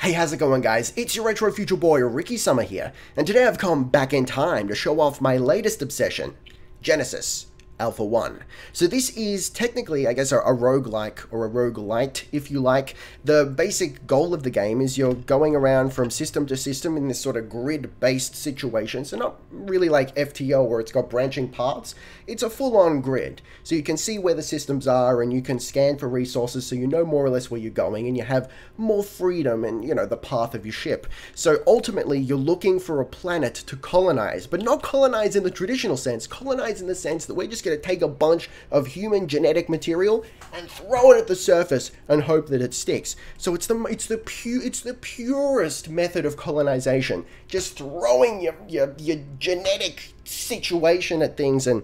Hey, how's it going, guys? It's your retro future boy, Ricky Summer here, and today I've come back in time to show off my latest obsession, Genesis Alpha 1. So this is technically, I guess, a roguelike, or a roguelite, if you like. The basic goal of the game is you're going around from system to system in this sort of grid-based situation. So not really like FTO where it's got branching paths. It's a full-on grid. So you can see where the systems are and you can scan for resources so you know more or less where you're going and you have more freedom in, you know, the path of your ship. So ultimately you're looking for a planet to colonize, but not colonize in the traditional sense. Colonize in the sense that we're just going to take a bunch of human genetic material and throw it at the surface and hope that it sticks. So it's the purest method of colonization. Just throwing your genetic situation at things and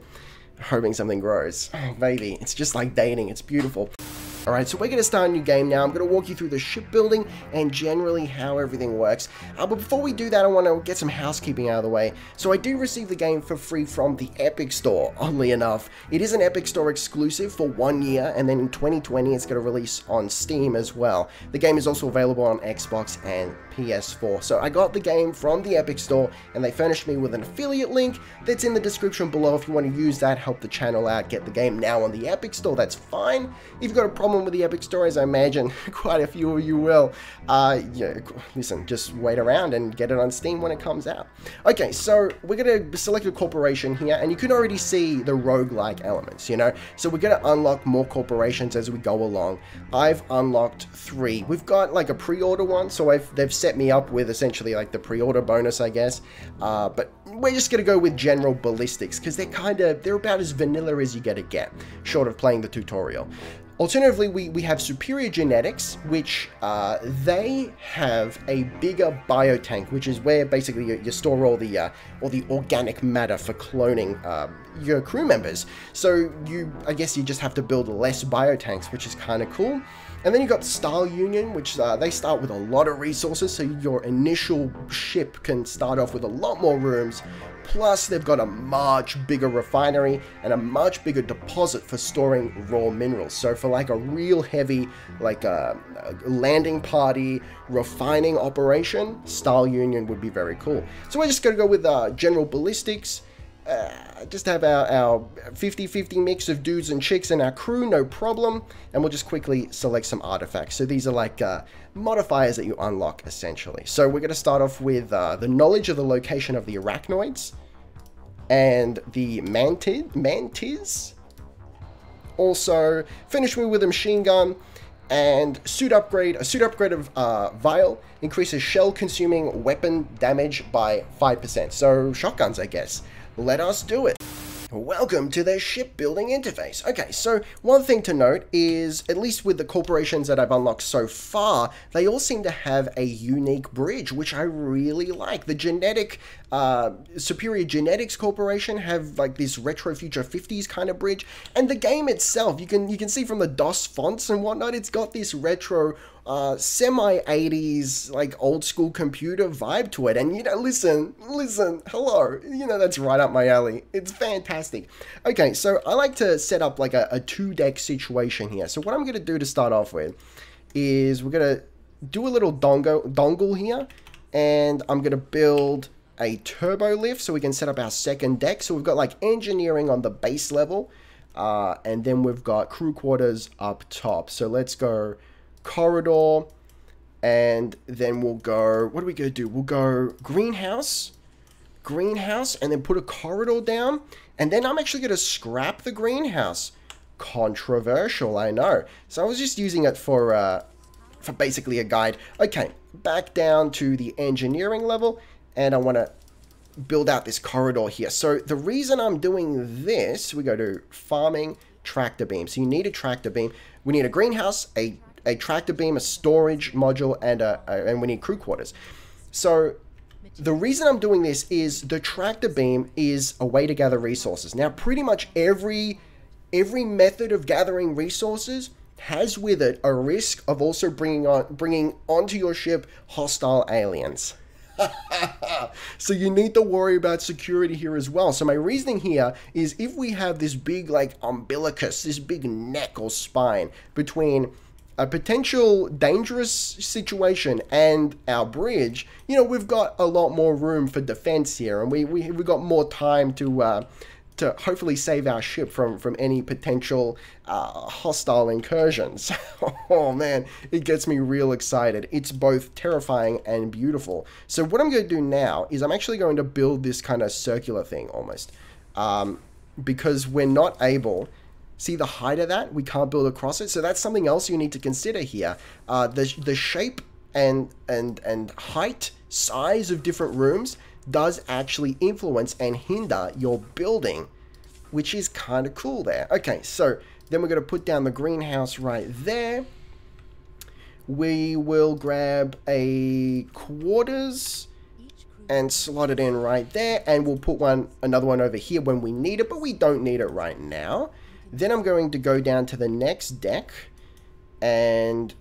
hoping something grows. Oh, baby, it's just like dating. It's beautiful. Alright, so we're going to start a new game now. I'm going to walk you through the shipbuilding and generally how everything works. But before we do that, I want to get some housekeeping out of the way. So I do receive the game for free from the Epic Store, oddly enough. It is an Epic Store exclusive for 1 year, and then in 2020 it's going to release on Steam as well. The game is also available on Xbox and PS4. So I got the game from the Epic Store, and they furnished me with an affiliate link that's in the description below. If you want to use that, help the channel out, get the game now on the Epic Store, that's fine. If you've got a problem with the Epic Store, as I imagine quite a few of you will, yeah, listen, just wait around and get it on Steam when it comes out. Okay, so we're going to select a corporation here, and you can already see the roguelike elements, you know? So we're going to unlock more corporations as we go along. I've unlocked 3. We've got like a pre-order one, so they've set me up with essentially like the pre-order bonus, I guess, but we're just going to go with general ballistics, because they're about as vanilla as you get, short of playing the tutorial. Alternatively, we have superior genetics, which they have a bigger biotank, which is where basically you store all the organic matter for cloning your crew members. So I guess you just have to build less biotanks, which is kind of cool. And then you got Style Union, which they start with a lot of resources, so your initial ship can start off with a lot more rooms. Plus, they've got a much bigger refinery and a much bigger deposit for storing raw minerals. So for like a real heavy, like a landing party refining operation, Style Union would be very cool. So we're just going to go with general ballistics. Just have our 50-50 mix of dudes and chicks in our crew, no problem. And we'll just quickly select some artifacts. So these are like modifiers that you unlock, essentially. So we're going to start off with the knowledge of the location of the arachnoids and the mantis. Also, finish me with a machine gun. And a suit upgrade of Vial increases shell-consuming weapon damage by 5%. So shotguns, I guess. Let us do it. Welcome to the shipbuilding interface. Okay, so one thing to note is, at least with the corporations that I've unlocked so far, they all seem to have a unique bridge, which I really like. The Superior Genetics Corporation have like this retro future 50s kind of bridge, and the game itself, you can see from the DOS fonts and whatnot, it's got this retro semi-80s, like old school computer vibe to it. And you know, listen, hello, you know, that's right up my alley. It's fantastic. Okay, so I like to set up like a 2-deck situation here. So what I'm going to do to start off with is we're going to do a little dongle here, and I'm going to build a turbo lift so we can set up our second deck. So we've got like engineering on the base level, and then we've got crew quarters up top. So let's go corridor, and then we'll go, what are we going to do? We'll go greenhouse, and then put a corridor down, and then I'm actually going to scrap the greenhouse. Controversial, I know. So I was just using it for basically a guide. Okay, back down to the engineering level, and I want to build out this corridor here. So the reason I'm doing this, we go to farming, tractor beam. So you need a tractor beam. We need a greenhouse, a tractor beam, a storage module, and we need crew quarters. So the reason I'm doing this is the tractor beam is a way to gather resources. Now, pretty much every method of gathering resources has with it a risk of also bringing onto your ship hostile aliens. So you need to worry about security here as well. So my reasoning here is, if we have this big like umbilicus, this big neck or spine between a potential dangerous situation and our bridge, you know, we've got a lot more room for defense here, and we've got more time to hopefully save our ship from any potential hostile incursions. Oh man, it gets me real excited. It's both terrifying and beautiful. So what I'm going to do now is I'm actually going to build this kind of circular thing almost, because we're not able... See the height of that? We can't build across it. So that's something else you need to consider here. The shape and height, size of different rooms does actually influence and hinder your building, which is kind of cool there. Okay, so then we're going to put down the greenhouse right there. We will grab a quarters and slot it in right there, and we'll put another one over here when we need it, but we don't need it right now. Then I'm going to go down to the next deck and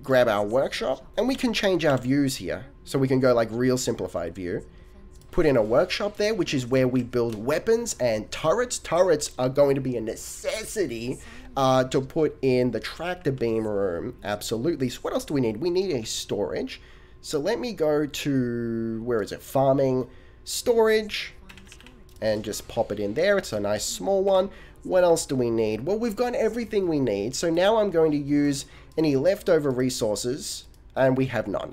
grab our workshop, and we can change our views here. So we can go like real simplified view. Put in a workshop there, which is where we build weapons and turrets. Turrets are going to be a necessity to put in the tractor beam room. Absolutely. So what else do we need? We need a storage. So let me go to, where is it? Farming, storage, and just pop it in there. It's a nice small one. What else do we need? Well, we've got everything we need. So now I'm going to use any leftover resources, and we have none.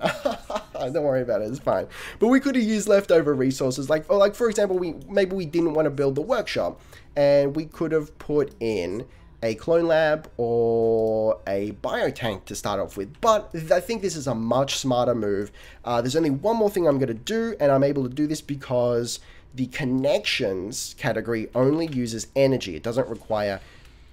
Don't worry about it, it's fine. But we could have used leftover resources, like for example, maybe we didn't want to build the workshop, and we could have put in a clone lab or a biotank to start off with. But I think this is a much smarter move. There's only one more thing I'm going to do, and I'm able to do this because the connections category only uses energy. It doesn't require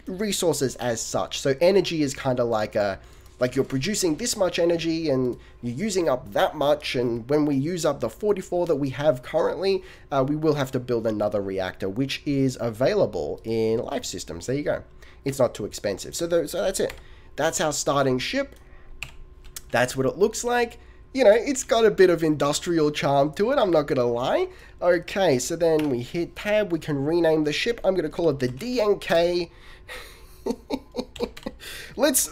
resources as such. So energy is kind of like you're producing this much energy and you're using up that much, and when we use up the 44 that we have currently, we will have to build another reactor, which is available in life systems. There you go. It's not too expensive. So that's it. That's our starting ship. That's what it looks like. You know, it's got a bit of industrial charm to it, I'm not going to lie. Okay, so then we hit tab, we can rename the ship. I'm going to call it the DNK. let's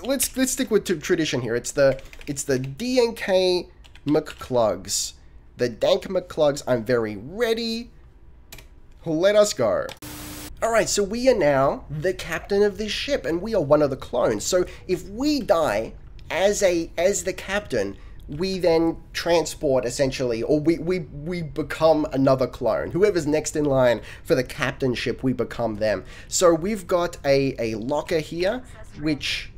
stick with tradition here. It's the DNK McClugs. The Dank McClugs. I'm very ready. Let us go. Alright, so we are now the captain of this ship, and we are one of the clones. So if we die as the captain, we then transport essentially, or we become another clone. Whoever's next in line for the captainship, we become them. So we've got a locker here, which,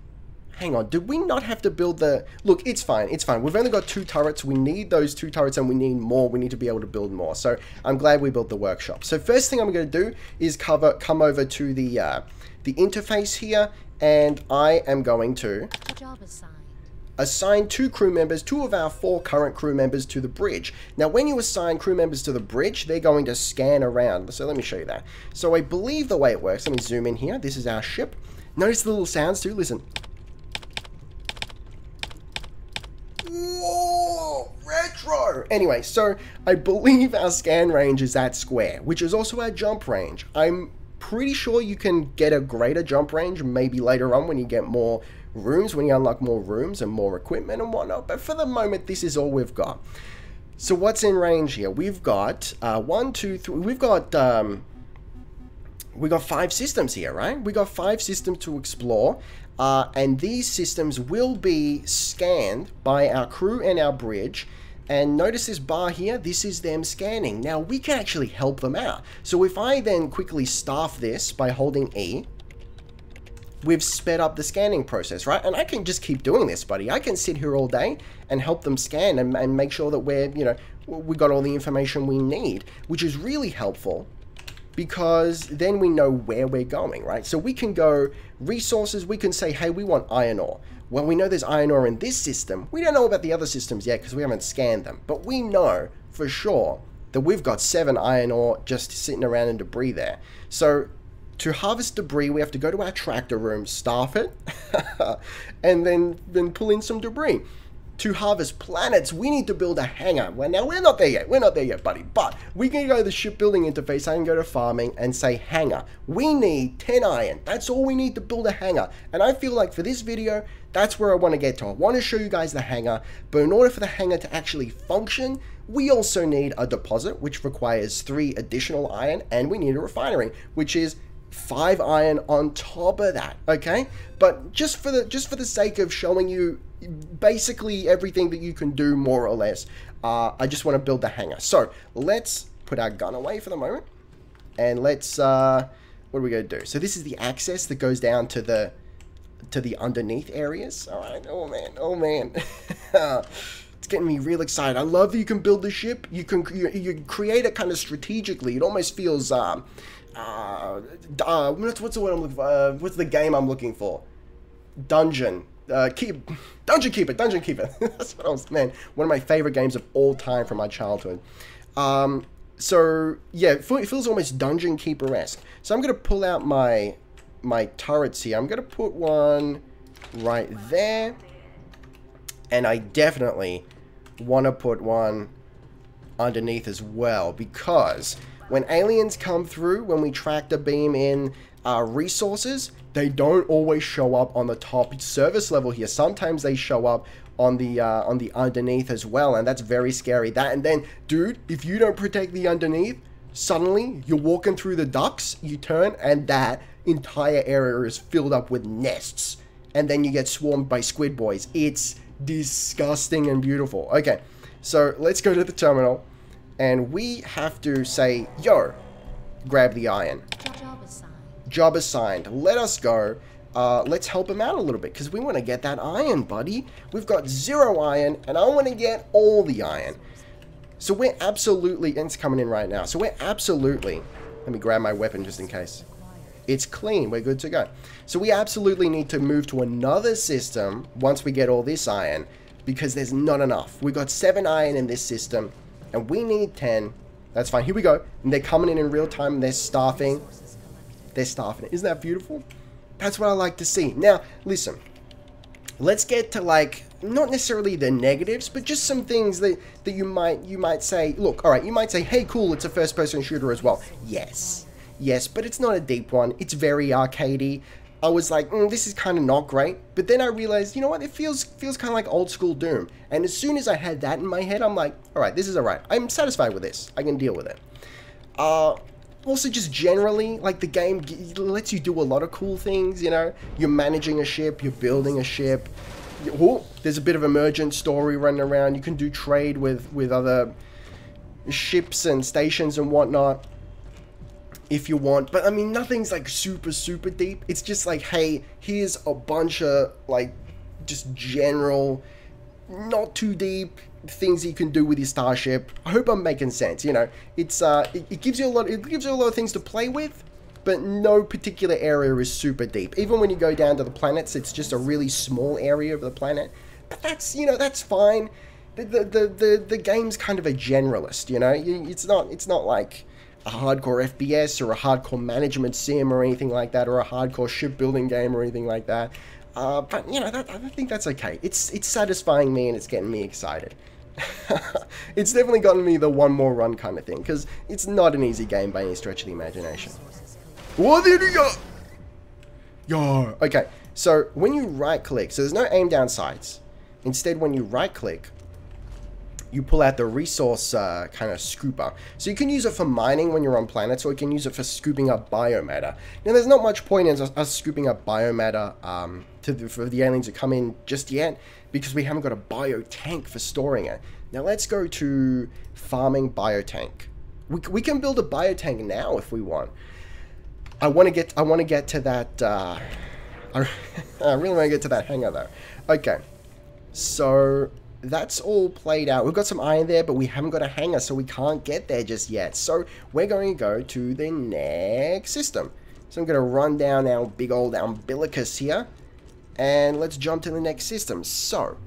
hang on, did we not have to build the... Look, it's fine, it's fine. We've only got 2 turrets. We need those 2 turrets, and we need more. We need to be able to build more. So I'm glad we built the workshop. So first thing I'm going to do is come over to the interface here, and I am going to assign 2 crew members, 2 of our 4 current crew members to the bridge. Now, when you assign crew members to the bridge, they're going to scan around. So let me show you that. So I believe the way it works, let me zoom in here. This is our ship. Notice the little sounds too. Listen. Whoa, retro. Anyway, so I believe our scan range is at square, which is also our jump range. I'm pretty sure you can get a greater jump range maybe later on when you get more rooms, when you unlock more rooms and more equipment and whatnot, but for the moment this is all we've got. So what's in range here? We've got 1, 2, 3, we've got 5 systems here, right? We got 5 systems to explore, and these systems will be scanned by our crew and our bridge. And notice this bar here, this is them scanning. Now we can actually help them out. So if I then quickly staff this by holding E, we've sped up the scanning process, right? And I can just keep doing this, buddy. I can sit here all day and help them scan and make sure that we're, you know, we got all the information we need, which is really helpful because then we know where we're going, right? So we can go resources, we can say, hey, we want iron ore. Well, we know there's iron ore in this system. We don't know about the other systems yet because we haven't scanned them, but we know for sure that we've got 7 iron ore just sitting around in debris there. So to harvest debris, we have to go to our tractor room, staff it, and then pull in some debris. to harvest planets, we need to build a hangar. Well, now, we're not there yet. We're not there yet, buddy. But we can go to the shipbuilding interface. I can go to farming and say hangar. We need 10 iron. That's all we need to build a hangar. And I feel like for this video, that's where I want to get to. I want to show you guys the hangar. But in order for the hangar to actually function, we also need a deposit, which requires 3 additional iron. And we need a refinery, which is 5 iron on top of that, okay? But just for the sake of showing you basically everything that you can do, more or less, I just want to build the hangar. So let's put our gun away for the moment, and let's what are we going to do? So this is the access that goes down to the underneath areas. All right. Oh man, oh man. It's getting me real excited. I love that you can build the ship. You create it kind of strategically. It almost feels what's the word I'm looking for? What's the game I'm looking for? Dungeon Keeper. That's what I was, man, one of my favorite games of all time from my childhood. So yeah, it feels almost Dungeon Keeper-esque. So I'm gonna pull out my turrets here. I'm gonna put one right there, and I definitely want to put one underneath as well, because when aliens come through, when we tractor beam in resources, they don't always show up on the top service level here. Sometimes they show up on the underneath as well, and that's very scary. That, and then, dude, if you don't protect the underneath, suddenly you're walking through the ducts, you turn, and that entire area is filled up with nests, and then you get swarmed by squid boys. It's disgusting and beautiful. Okay, so let's go to the terminal. And we have to say, yo, grab the iron. Job assigned. Let us go. Let's help him out a little bit, because we want to get that iron, buddy. We've got 0 iron, and I want to get all the iron. So we're absolutely, and it's coming in right now. So we're absolutely, let me grab my weapon just in case. It's clean. We're good to go. So we absolutely need to move to another system once we get all this iron, because there's not enough. We've got 7 iron in this system, and we need 10. That's fine. Here we go. And they're coming in real time. And they're staffing. They're staffing it. Isn't that beautiful? That's what I like to see. Now, listen. Let's get to, like, not necessarily the negatives, but just some things that you might say, look, all right, you might say, hey, cool, it's a first-person shooter as well. Yes. Yes, but it's not a deep one. It's very arcadey. I was like, this is kind of not great. But then I realized, you know what? It feels kind of like old school Doom. And as soon as I had that in my head, I'm like, all right, this is all right. I'm satisfied with this. I can deal with it. Also, just generally, like, the game lets you do a lot of cool things, you know? You're managing a ship. You're building a ship. Oh, there's a bit of emergent story running around. You can do trade with other ships and stations and whatnot, if you want. But I mean, nothing's like super deep. It's just like, hey, here's a bunch of like just general, not too deep things you can do with your starship. I hope I'm making sense. You know, it's it gives you a lot of things to play with, but no particular area is super deep. Even when you go down to the planets, it's just a really small area of the planet. But that's, you know, that's fine. The game's kind of a generalist, you know. It's not like a hardcore FPS or a hardcore management sim or anything like that, or a hardcore shipbuilding game or anything like that. But you know, I think that's okay. It's satisfying me and it's getting me excited. It's definitely gotten me the one more run kind of thing, because it's not an easy game by any stretch of the imagination. What did you go? Yo. Okay, so when you right click, so there's no aim down sights. Instead, when you right click, you pull out the resource kind of scooper. So you can use it for mining when you're on planets, or you can use it for scooping up biomatter. Now, there's not much point in us scooping up biomatter for the aliens to come in just yet, because we haven't got a biotank for storing it. Now, let's go to farming biotank. We can build a biotank now if we want. I want to get to that. I really want to get to that hangar though. Okay, so that's all played out. We've got some iron there, but we haven't got a hangar, so we can't get there just yet. So we're going to go to the next system. So I'm going to run down our big old umbilicus here, and let's jump to the next system. So,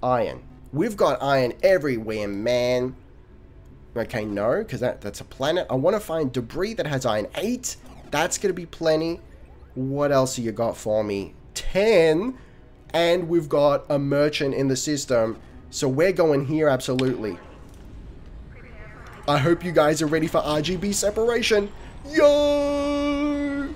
iron. We've got iron everywhere, man. Okay, no, because that's a planet. I want to find debris that has iron. 8. That's going to be plenty. What else have you got for me? 10. and we've got a merchant in the system. So we're going here, absolutely. I hope you guys are ready for RGB separation. Yo!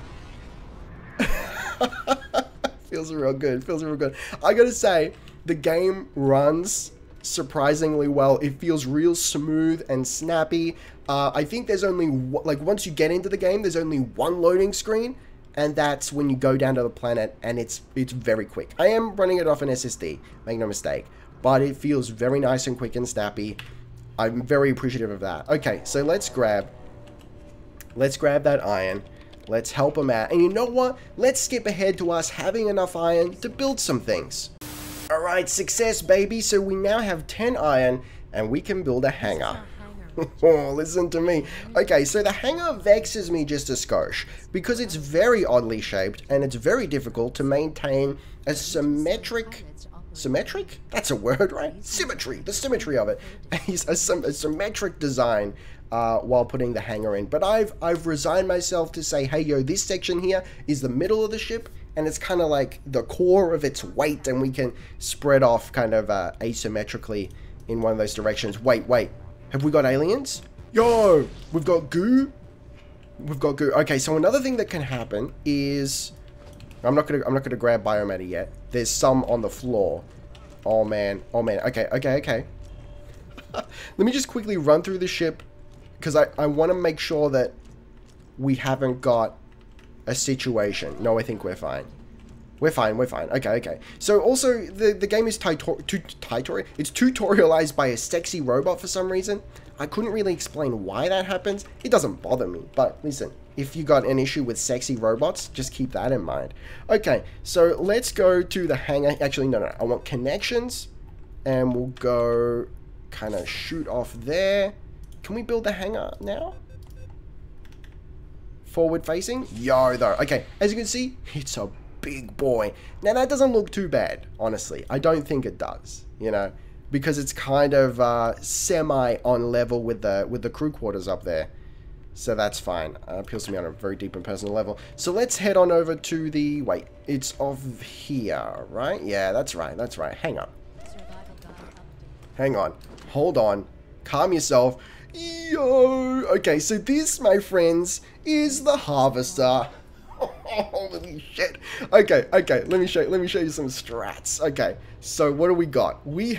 Feels real good. Feels real good. I gotta say, the game runs surprisingly well. It feels real smooth and snappy. I think there's only, like, once you get into the game, there's only one loading screen, and that's when you go down to the planet, and it's very quick. I am running it off an SSD, make no mistake, but it feels very nice and quick and snappy. I'm very appreciative of that. Okay, so let's grab that iron. Let's help him out. And you know what? Let's skip ahead to us having enough iron to build some things. Alright, success, baby. So we now have 10 iron, and we can build a hangar. Oh, listen to me. Okay, so the hangar vexes me just a skosh, because it's very oddly shaped, and it's very difficult to maintain a symmetric... Symmetric? That's a word, right? Symmetry. The symmetry of it. a symmetric design while putting the hangar in. But I've resigned myself to say, hey, yo, this section here is the middle of the ship, and it's kind of like the core of its weight, and we can spread off kind of asymmetrically in one of those directions. Wait. Have we got aliens? Yo, we've got goo. We've got goo. Okay, so another thing that can happen is... I'm not gonna grab biomatter yet. There's some on the floor. Oh man. Okay. Let me just quickly run through the ship, because I want to make sure that we haven't got a situation. No, I think we're fine. We're fine. Okay. So also, the game is tutorialized by a sexy robot for some reason. I couldn't really explain why that happens. It doesn't bother me, but listen, if you got an issue with sexy robots, just keep that in mind. Okay, so let's go to the hangar. Actually, no. I want connections, and we'll go kind of shoot off there. Can we build the hangar now? Forward facing? Yo, though. Okay, as you can see, it's a big boy. Now, that doesn't look too bad, honestly. I don't think it does, you know, because it's kind of semi on level with the crew quarters up there. So that's fine. Appeals to me on a very deep and personal level. So let's head on over to the... Wait, it's off here, right? Yeah, that's right. Hang on. Hold on. Calm yourself. Yo! Okay, so this, my friends, is the harvester. Holy shit. Okay. Let me show you some strats. Okay, so what do we got? We've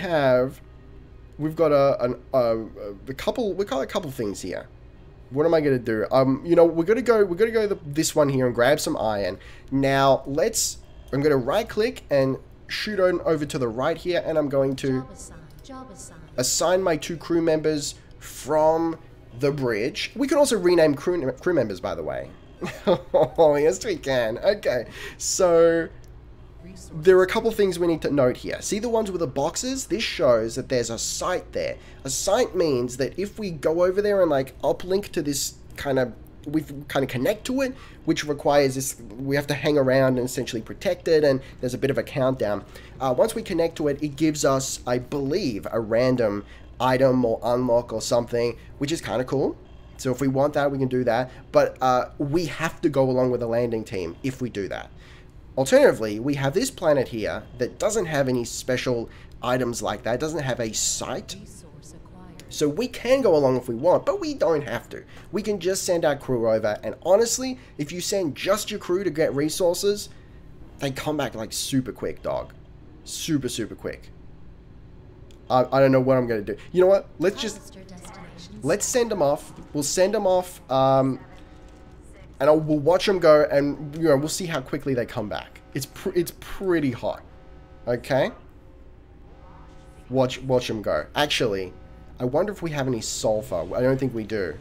got a couple things here. What am I gonna do? You know, we're gonna go this one here and grab some iron. Now I'm gonna right click and shoot on over to the right here, and I'm going to assign my 2 crew members from the bridge. We can also rename crew members, by the way. Oh, yes we can. Okay, so there are a couple things we need to note here. See the ones with the boxes? This shows that there's a site there. A site means that if we go over there and like uplink to this we kind of connect to it, which requires this, we have to hang around and essentially protect it, and there's a bit of a countdown. Once we connect to it, it gives us, I believe, a random item or unlock or something, which is kind of cool. So if we want that, we can do that, but we have to go along with the landing team if we do that. Alternatively, we have this planet here that doesn't have any special items like that. It doesn't have a site. So we can go along if we want, but we don't have to. We can just send our crew over, and honestly, if you send just your crew to get resources, they come back like super quick, dog. Super quick. I don't know what I'm going to do. You know what? Let's send them off. We'll send them off, and we'll watch them go, and you know, we'll see how quickly they come back. It's pretty hot. Okay? Watch them go. Actually, I wonder if we have any sulfur. I don't think we do.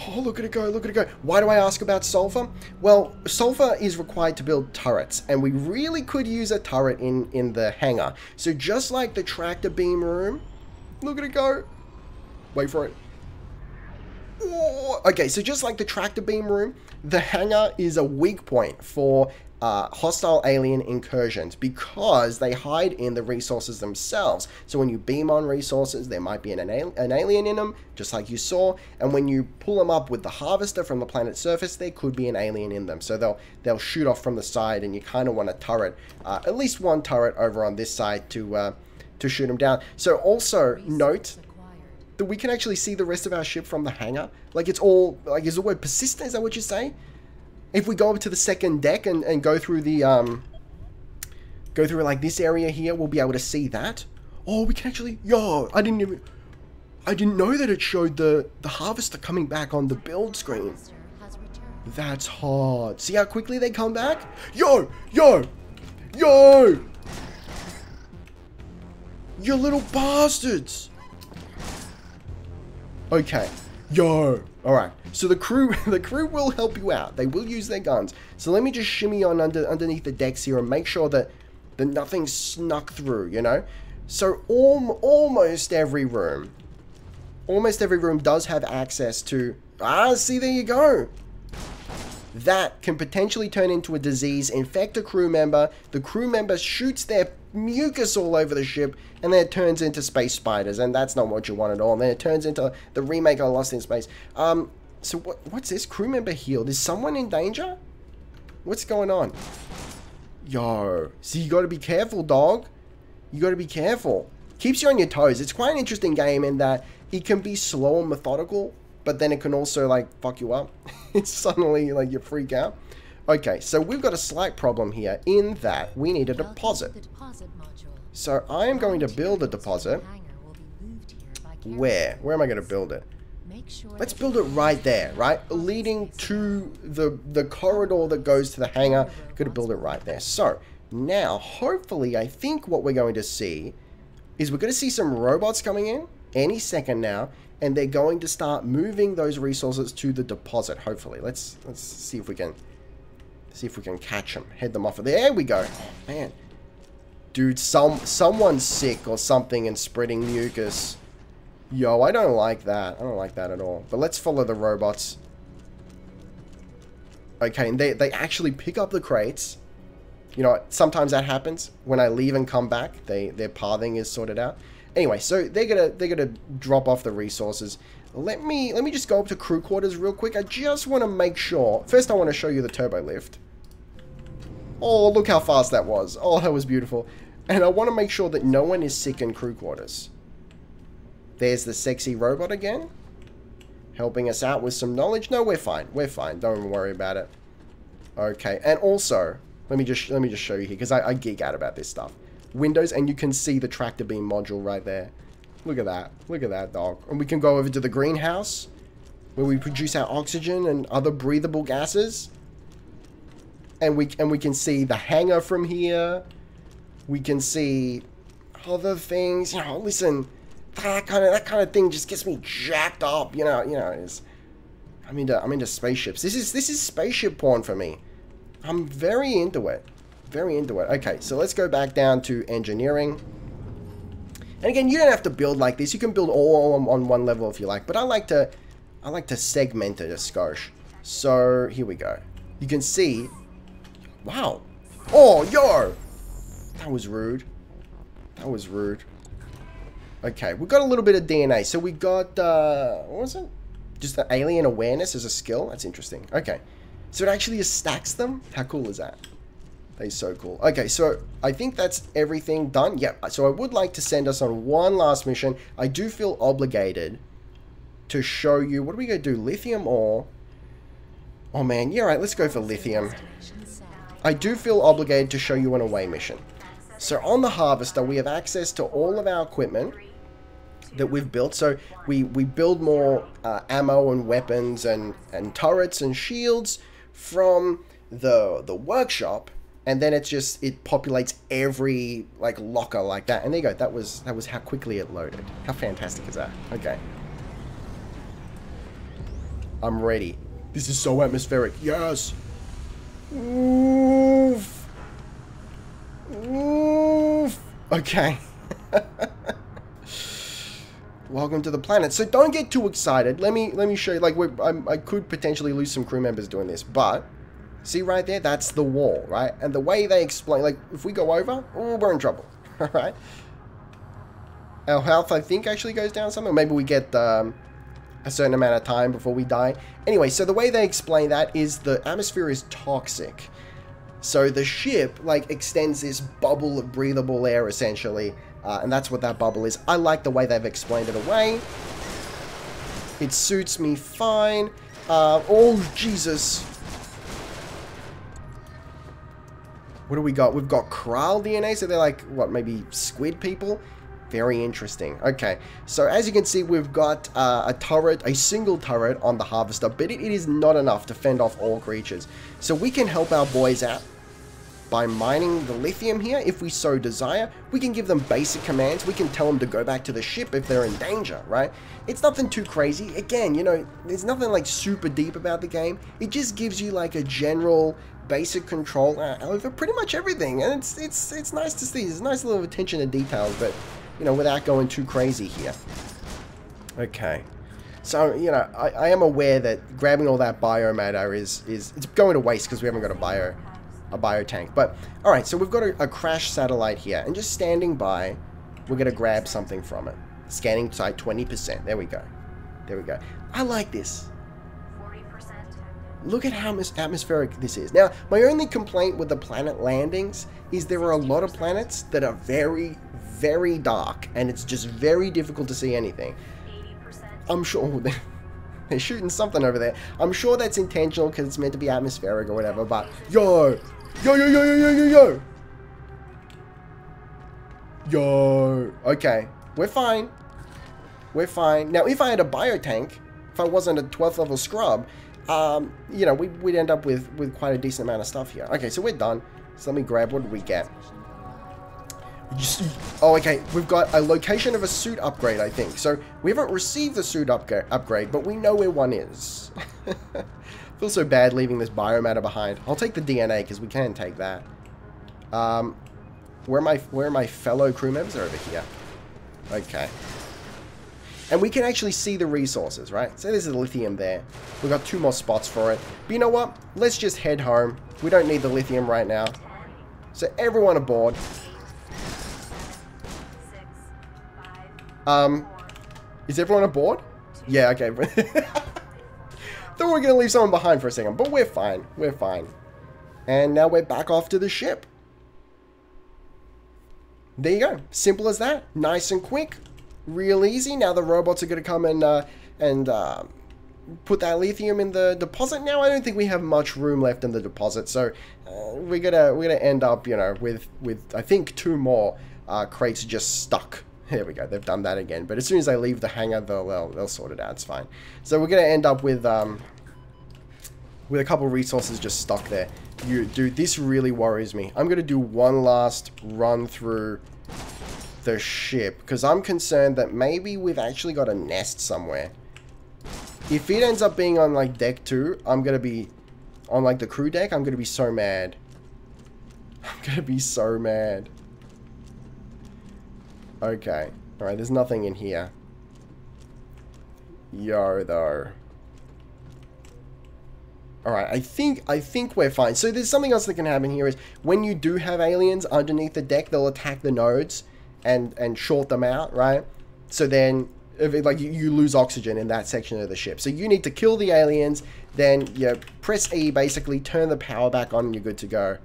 Oh, look at it go. Why do I ask about sulfur? Well, sulfur is required to build turrets, and we really could use a turret in the hangar. So just like the tractor beam room, look at it go. Wait for it. Oh, okay, so just like the tractor beam room, the hangar is a weak point for hostile alien incursions because they hide in the resources themselves. So when you beam on resources, there might be an alien in them, just like you saw. And when you pull them up with the harvester from the planet's surface, there could be an alien in them. So they'll shoot off from the side, and you kind of want a turret, at least one turret over on this side to shoot them down. So also note that we can actually see the rest of our ship from the hangar. Like it's all, like, is the word persistent? Is that what you say? If we go up to the second deck and go through the, go through like this area here, we'll be able to see that. Oh, we can actually, yo, I didn't know that it showed the harvester coming back on the build screen. That's hard. See how quickly they come back? Yo, yo, yo! You little bastards! Okay. Yo. Alright. So the crew will help you out. They will use their guns. So let me just shimmy on underneath the decks here and make sure that nothing snuck through, you know? So almost every room does have access to... Ah, see, there you go. That can potentially turn into a disease, infect a crew member. The crew member shoots their mucus all over the ship, and then it turns into space spiders, and that's not what you want at all. And then it turns into the remake of Lost in Space. So what's this? Crew member healed. Is someone in danger? What's going on? Yo, so you got to be careful, dog. You got to be careful. Keeps you on your toes. It's quite an interesting game in that it can be slow and methodical, but then it can also, like, fuck you up. It's suddenly, like, you freak out. Okay, so we've got a slight problem here in that we need a deposit. So I am going to build a deposit. Where? Where am I going to build it? Let's build it right there, right? Leading to the corridor that goes to the hangar. Going to build it right there. So now, hopefully, I think what we're going to see is we're going to see some robots coming in any second now. And they're going to start moving those resources to the deposit, hopefully. Let's see if we can catch them. Head them off of there. There we go. Oh, man. Dude, someone's sick or something and spreading mucus. Yo, I don't like that. I don't like that at all. But let's follow the robots. Okay, and they actually pick up the crates. You know, sometimes that happens. When I leave and come back, their pathing is sorted out. Anyway, so they're gonna drop off the resources. Let me just go up to crew quarters real quick. I just want to make sure. First, I want to show you the turbo lift. Oh, look how fast that was. Oh, that was beautiful. And I want to make sure that no one is sick in crew quarters. There's the sexy robot again, helping us out with some knowledge. No, we're fine. We're fine. Don't worry about it. Okay, and also let me just show you here because I geek out about this stuff. Windows, and you can see the tractor beam module right there. Look at that. Look at that, dog. And we can go over to the greenhouse where we produce our oxygen and other breathable gases. And we can see the hangar from here. We can see other things. You know, listen, that kind of thing just gets me jacked up. You know, I'm into spaceships. This is spaceship porn for me. I'm very into it. Very into it. Okay, so let's go back down to engineering. And again, you don't have to build like this. You can build all on one level if you like. But I like to segment it a skosh. So here we go. You can see. Wow. Oh, yo. That was rude. That was rude. Okay, we got a little bit of DNA. So we got what was it? Just the alien awareness as a skill. That's interesting. Okay. So it actually stacks them. How cool is that? That is so cool. Okay, so I think that's everything done. Yep. So I would like to send us on one last mission. I do feel obligated to show you. What are we going to do? Lithium or... Oh, man. Yeah, right. Let's go for lithium. I do feel obligated to show you an away mission. So on the harvester, we have access to all of our equipment that we've built. So we build more ammo and weapons and turrets and shields from the workshop. And then it populates every like locker like that. And there you go. That was how quickly it loaded. How fantastic is that? Okay. I'm ready. This is so atmospheric. Yes. Oof. Oof. Okay. Welcome to the planet. So don't get too excited. Let me show you. Like, I could potentially lose some crew members doing this, but see right there, that's the wall, right? And the way they explain, like, if we go over, oh, we're in trouble. All right. Our health, I think, actually goes down something. Maybe we get a certain amount of time before we die. Anyway, so the way they explain that is the atmosphere is toxic. So the ship, like, extends this bubble of breathable air, essentially. And that's what that bubble is. I like the way they've explained it away. It suits me fine. Oh, Jesus. What do we got? We've got Kral DNA, so they're like, what, maybe squid people? Very interesting. Okay, so as you can see, we've got a turret, a single turret on the harvester, but it is not enough to fend off all creatures. So we can help our boys out by mining the lithium here if we so desire. We can give them basic commands. We can tell them to go back to the ship if they're in danger, right? It's nothing too crazy. Again, you know, there's nothing like super deep about the game. It just gives you like a general basic control over pretty much everything, and it's nice to see. There's a nice little attention to details, but you know, without going too crazy here. Okay, so you know, I am aware that grabbing all that biomatter is it's going to waste because we haven't got a bio tank. But all right, so we've got a crash satellite here, and just standing by, we're gonna grab something from it. Scanning site 20%. There we go. There we go. I like this. Look at how atmospheric this is. Now, my only complaint with the planet landings is there are a lot of planets that are very, very dark, and it's just very difficult to see anything. 80%. I'm sure they're shooting something over there. I'm sure that's intentional because it's meant to be atmospheric or whatever, but yo! Okay, we're fine. We're fine. Now, if I had a biotank, if I wasn't a 12th level scrub, you know, we'd end up with quite a decent amount of stuff here. Okay, so we're done. So let me grab, what did we get? Oh, okay, we've got a location of a suit upgrade, I think. So we haven't received the suit upgrade, but we know where one is. Feel so bad leaving this biomatter behind. I'll take the DNA because we can take that. Where are my fellow crew members? Are over here. Okay. And we can actually see the resources, right? So there's the lithium there. We've got 2 more spots for it. But you know what? Let's just head home. We don't need the lithium right now. So everyone aboard. Is everyone aboard? Yeah, okay. Thought we were going to leave someone behind for a second, but we're fine. We're fine. And now we're back off to the ship. There you go. Simple as that. Nice and quick. Real easy. Now the robots are going to come and put that lithium in the deposit. Now I don't think we have much room left in the deposit, so we're gonna end up, you know, with I think 2 more crates just stuck. There we go. They've done that again. But as soon as I leave the hangar, they'll sort it out. It's fine. So we're gonna end up with a couple resources just stuck there. Dude, this really worries me. I'm gonna do one last run through the ship because I'm concerned that maybe we've actually got a nest somewhere. If it ends up being on like deck 2, I'm gonna be on like the crew deck. I'm gonna be so mad. I'm gonna be so mad. Okay, all right. There's nothing in here. Yo, though. All right, I think we're fine. So there's something else that can happen here is when you do have aliens underneath the deck, they'll attack the nodes and short them out, right? So then, if it, like you lose oxygen in that section of the ship. So you need to kill the aliens, then you press E, basically turn the power back on, and you're good to go.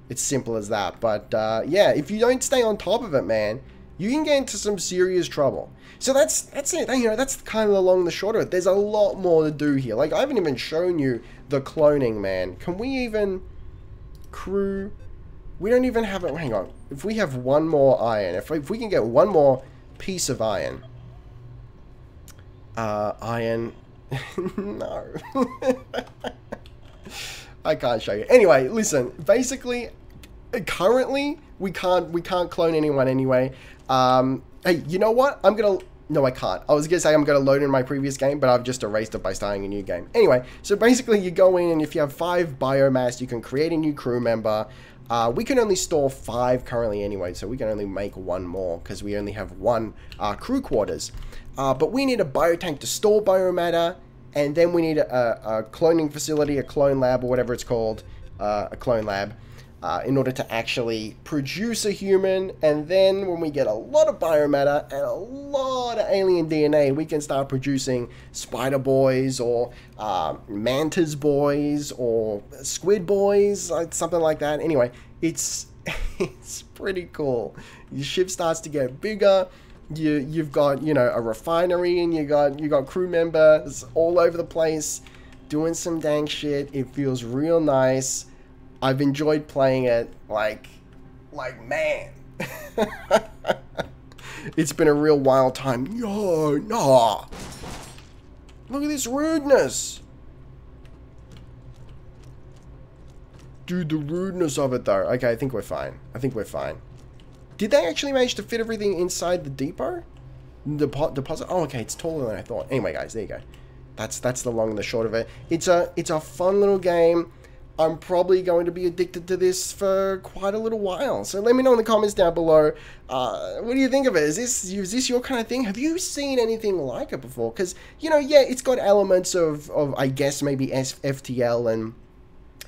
It's simple as that. But yeah, if you don't stay on top of it, man, you can get into some serious trouble. So that's it. You know, that's kind of along the short of it. There's a lot more to do here. Like, I haven't even shown you the cloning, man. Can we even crew? We don't even have it. Hang on. If we have 1 more iron, if we can get 1 more piece of iron. Iron. No. I can't show you. Anyway, listen. Basically, currently we can't clone anyone anyway. Hey, you know what? No, I can't. I was gonna say I'm gonna load in my previous game, but I've just erased it by starting a new game. Anyway, so basically you go in, and if you have 5 biomass, you can create a new crew member. We can only store 5 currently anyway, so we can only make 1 more because we only have 1 crew quarters. But we need a biotank to store biomatter, and then we need a cloning facility, a clone lab, or whatever it's called, a clone lab, in order to actually produce a human. And then when we get a lot of biomatter and a lot of alien DNA, we can start producing spider boys or mantis boys or squid boys, something like that. Anyway, it's pretty cool. Your ship starts to get bigger. You've got, you know, a refinery, and you got crew members all over the place doing some dang shit. It feels real nice. I've enjoyed playing it, like man. It's been a real wild time. Yo, nah. Look at this rudeness. Dude, the rudeness of it, though. Okay, I think we're fine. I think we're fine. Did they actually manage to fit everything inside the depot? The deposit? Oh, okay, it's taller than I thought. Anyway, guys, there you go. That's the long and the short of it. It's a fun little game. I'm probably going to be addicted to this for quite a little while. So let me know in the comments down below. What do you think of it? Is this your kind of thing? Have you seen anything like it before? Because, you know, yeah, it's got elements of I guess, maybe FTL and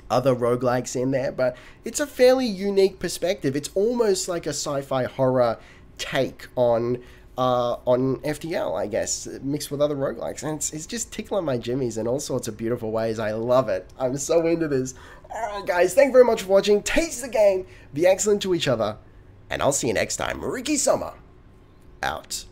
other roguelikes in there, but it's a fairly unique perspective. It's almost like a sci-fi horror take on FTL, I guess, mixed with other roguelikes, and it's just tickling my jimmies in all sorts of beautiful ways. I love it. I'm so into this. Alright guys, thank you very much for watching. Taste the game, be excellent to each other, and I'll see you next time. Ricky Summer, out.